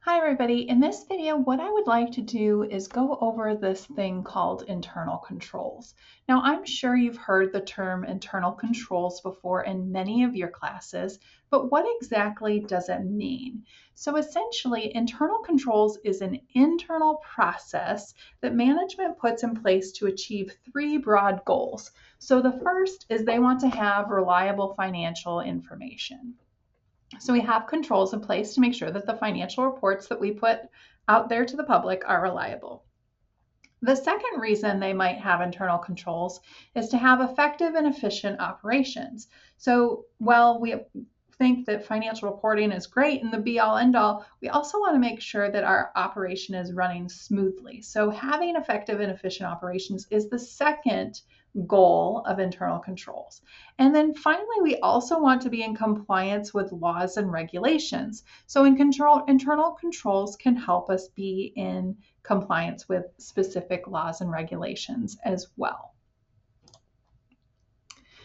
Hi everybody, in this video what I would like to do is go over this thing called internal controls. Now I'm sure you've heard the term internal controls before in many of your classes, but what exactly does it mean? So essentially internal controls is an internal process that management puts in place to achieve three broad goals. So the first is they want to have reliable financial information. So we have controls in place to make sure that the financial reports that we put out there to the public are reliable. The second reason they might have internal controls is to have effective and efficient operations. So while we think that financial reporting is great and the be all end all, we also want to make sure that our operation is running smoothly. So having effective and efficient operations is the second goal of internal controls. And then finally, we also want to be in compliance with laws and regulations. So internal controls can help us be in compliance with specific laws and regulations as well.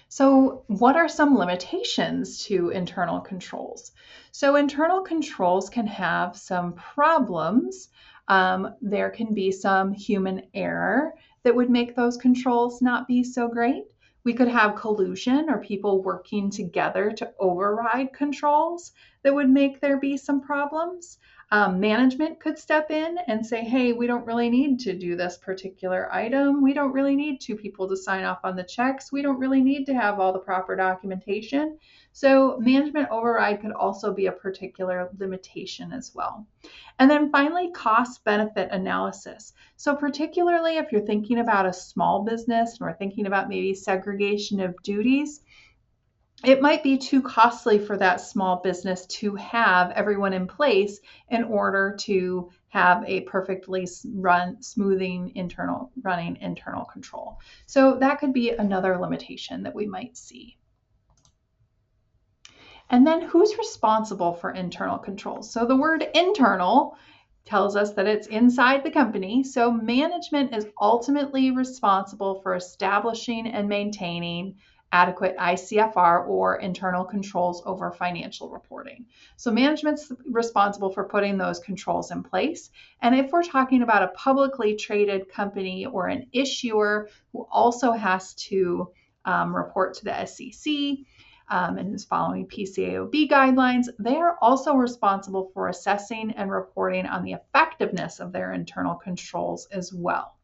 So what are some limitations to internal controls? So internal controls can have some problems. There can be some human error that would make those controls not be so great. We could have collusion or people working together to override controls that would make there be some problems. Management could step in and say, hey, we don't really need to do this particular item. We don't really need two people to sign off on the checks. We don't really need to have all the proper documentation. So management override could also be a particular limitation as well. And then finally, cost benefit analysis. So particularly if you're thinking about a small business or thinking about maybe segregation of duties, it might be too costly for that small business to have everyone in place in order to have a perfectly running internal control. So that could be another limitation that we might see. And then who's responsible for internal controls? So the word internal tells us that it's inside the company. So management is ultimately responsible for establishing and maintaining adequate ICFR or internal controls over financial reporting. So management's responsible for putting those controls in place. And if we're talking about a publicly traded company or an issuer who also has to report to the SEC, and is following PCAOB guidelines, they are also responsible for assessing and reporting on the effectiveness of their internal controls as well.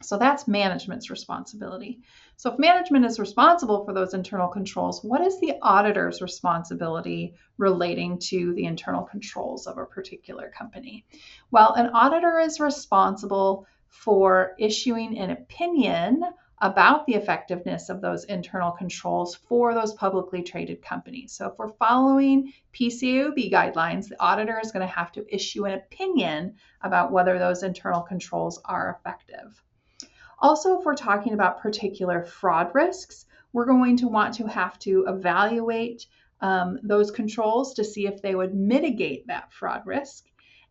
So that's management's responsibility. So if management is responsible for those internal controls, what is the auditor's responsibility relating to the internal controls of a particular company? Well, an auditor is responsible for issuing an opinion about the effectiveness of those internal controls for those publicly traded companies. So if we're following PCAOB guidelines, the auditor is going to have to issue an opinion about whether those internal controls are effective. Also, if we're talking about particular fraud risks, we're going to want to have to evaluate those controls to see if they would mitigate that fraud risk.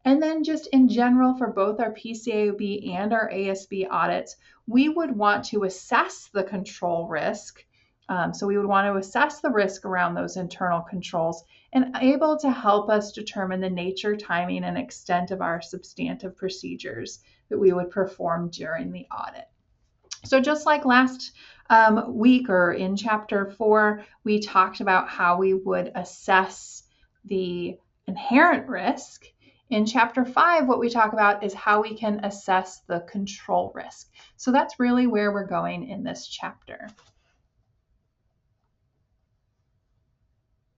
And then just in general, for both our PCAOB and our ASB audits, we would want to assess the control risk. So we would want to assess the risk around those internal controls and able to help us determine the nature, timing, and extent of our substantive procedures that we would perform during the audit. So just like last week or in chapter 4, we talked about how we would assess the inherent risk. In chapter 5, what we talk about is how we can assess the control risk. So that's really where we're going in this chapter.